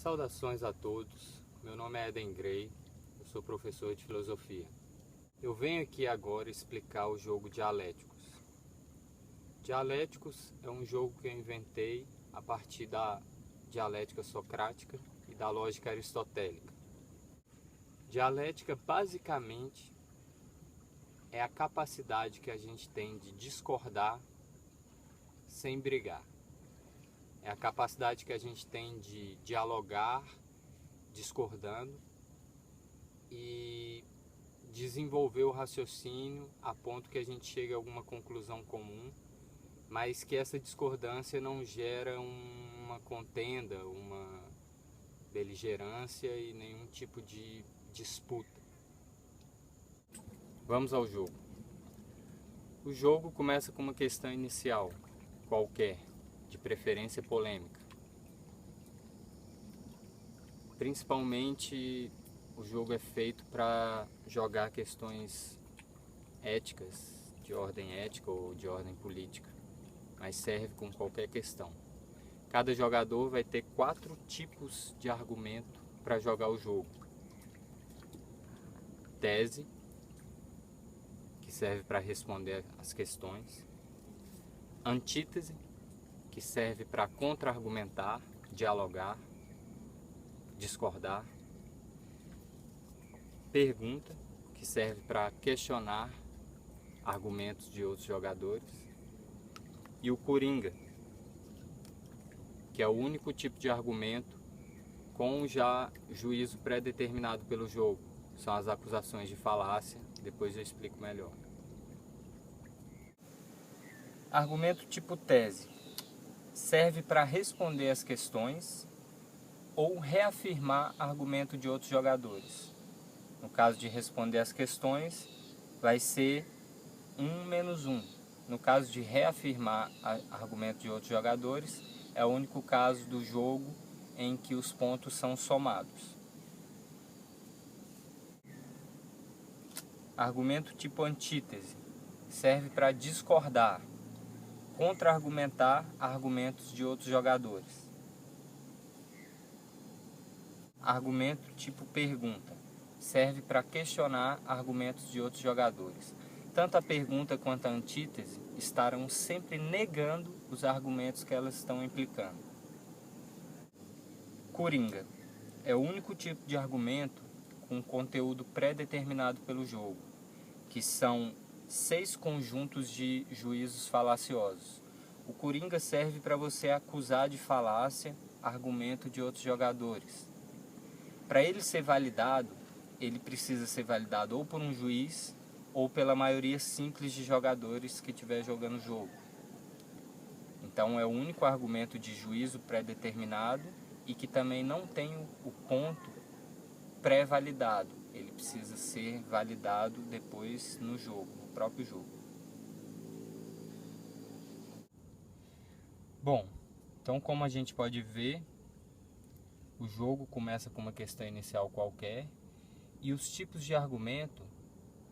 Saudações a todos, meu nome é Eden Gray, eu sou professor de filosofia. Eu venho aqui agora explicar o jogo Dialéticos. Dialéticos é um jogo que eu inventei a partir da dialética socrática e da lógica aristotélica. Dialética basicamente é a capacidade que a gente tem de discordar sem brigar. É a capacidade que a gente tem de dialogar discordando e desenvolver o raciocínio a ponto que a gente chegue a alguma conclusão comum, mas que essa discordância não gera uma contenda, uma beligerância e nenhum tipo de disputa. Vamos ao jogo. O jogo começa com uma questão inicial, qualquer, de preferência polêmica. Principalmente o jogo é feito para jogar questões éticas, de ordem ética ou de ordem política, mas serve com qualquer questão. Cada jogador vai ter 4 tipos de argumento para jogar o jogo. Tese, que serve para responder as questões. Antítese, que serve para contra-argumentar, dialogar, discordar. Pergunta, que serve para questionar argumentos de outros jogadores. E o coringa, que é o único tipo de argumento com já juízo pré-determinado pelo jogo. São as acusações de falácia, depois eu explico melhor. Argumento tipo tese serve para responder as questões ou reafirmar argumento de outros jogadores. No caso de responder as questões, vai ser 1 menos 1. No caso de reafirmar argumento de outros jogadores, é o único caso do jogo em que os pontos são somados. Argumento tipo antítese serve para discordar, contra-argumentar argumentos de outros jogadores. Argumento tipo pergunta serve para questionar argumentos de outros jogadores. Tanto a pergunta quanto a antítese estarão sempre negando os argumentos que elas estão implicando. Coringa é o único tipo de argumento com conteúdo pré-determinado pelo jogo, que são 6 conjuntos de juízos falaciosos. O coringa serve para você acusar de falácia argumento de outros jogadores. Para ele ser validado, ele precisa ser validado ou por um juiz ou pela maioria simples de jogadores que estiver jogando o jogo. Então é o único argumento de juízo pré-determinado e que também não tem o ponto pré-validado. Ele precisa ser validado depois no jogo, no próprio jogo. Bom, então como a gente pode ver, o jogo começa com uma questão inicial qualquer e os tipos de argumento,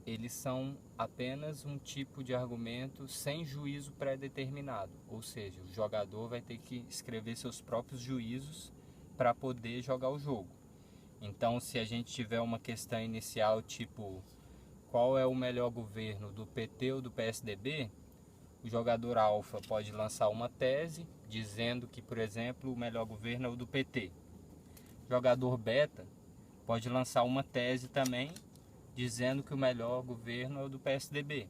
eles são apenas um tipo de argumento sem juízo pré-determinado, ou seja, o jogador vai ter que escrever seus próprios juízos para poder jogar o jogo. Então, se a gente tiver uma questão inicial tipo qual é o melhor governo, do PT ou do PSDB, o jogador alfa pode lançar uma tese dizendo que, por exemplo, o melhor governo é o do PT. O jogador beta pode lançar uma tese também dizendo que o melhor governo é o do PSDB.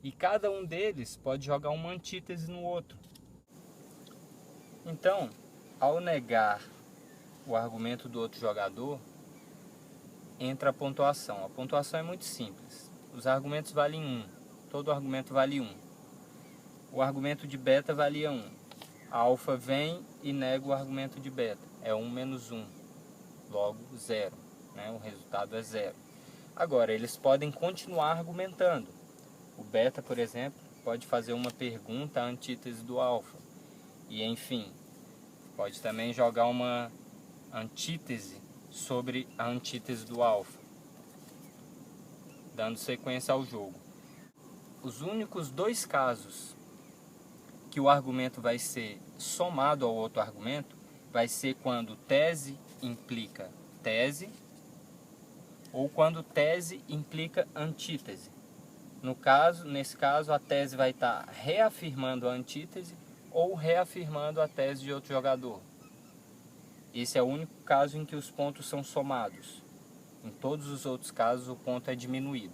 E cada um deles pode jogar uma antítese no outro. Então, ao negar o argumento do outro jogador, entra a pontuação. A pontuação é muito simples. Os argumentos valem 1. Todo argumento vale 1. O argumento de beta valia 1. A alfa vem e nega o argumento de beta. É 1 menos 1. Logo, 0. Né? O resultado é 0. Agora, eles podem continuar argumentando. O beta, por exemplo, pode fazer uma pergunta à antítese do alfa. E, enfim, pode também jogar uma antítese sobre a antítese do alfa, dando sequência ao jogo. Os únicos 2 casos que o argumento vai ser somado ao outro argumento vai ser quando tese implica tese ou quando tese implica antítese. Nesse caso, a tese vai estar reafirmando a antítese ou reafirmando a tese de outro jogador. Esse é o único caso em que os pontos são somados. Em todos os outros casos, o ponto é diminuído.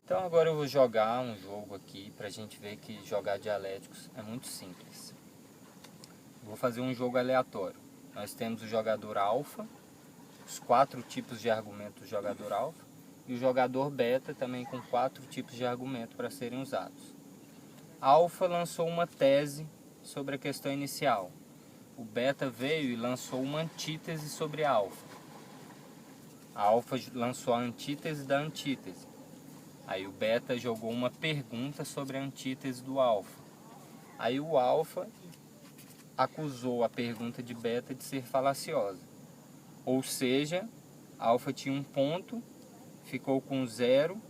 Então agora eu vou jogar um jogo aqui para a gente ver que jogar dialéticos é muito simples. Vou fazer um jogo aleatório. Nós temos o jogador alfa, os 4 tipos de argumento do jogador alfa, e o jogador beta também com 4 tipos de argumento para serem usados. Alfa lançou uma tese sobre a questão inicial. O beta veio e lançou uma antítese sobre a alfa. A alfa lançou a antítese da antítese. Aí o beta jogou uma pergunta sobre a antítese do alfa. Aí o alfa acusou a pergunta de beta de ser falaciosa. Ou seja, alfa tinha um ponto, ficou com 0,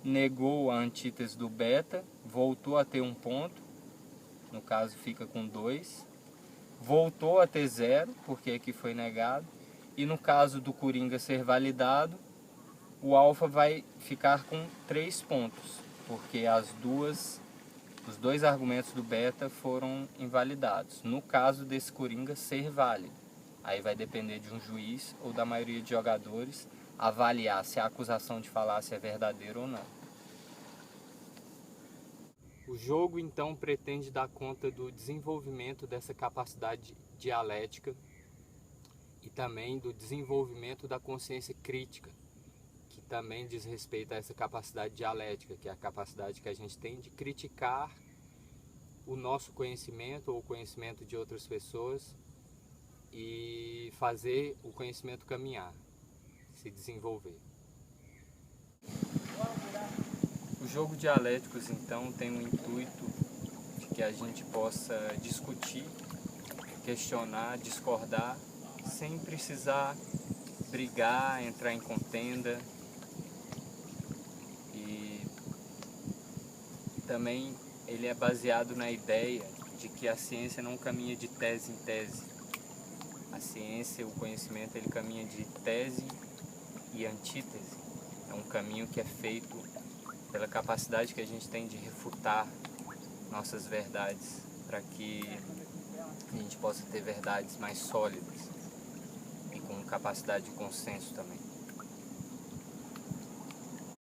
negou a antítese do beta, voltou a ter um ponto, no caso fica com 2, voltou a ter 0, porque aqui foi negado, e no caso do coringa ser validado, o alfa vai ficar com 3 pontos, porque os 2 argumentos do beta foram invalidados. No caso desse coringa ser válido, aí vai depender de um juiz ou da maioria de jogadores avaliar se a acusação de falácia é verdadeira ou não. O jogo então pretende dar conta do desenvolvimento dessa capacidade dialética e também do desenvolvimento da consciência crítica, que também diz respeito a essa capacidade dialética, que é a capacidade que a gente tem de criticar o nosso conhecimento ou o conhecimento de outras pessoas e fazer o conhecimento caminhar, se desenvolver. O jogo dialéticos então tem o intuito de que a gente possa discutir, questionar, discordar, sem precisar brigar, entrar em contenda. Também ele é baseado na ideia de que a ciência não caminha de tese em tese. A ciência, o conhecimento, ele caminha de tese e antítese. É um caminho que é feito pela capacidade que a gente tem de refutar nossas verdades, para que a gente possa ter verdades mais sólidas e com capacidade de consenso também.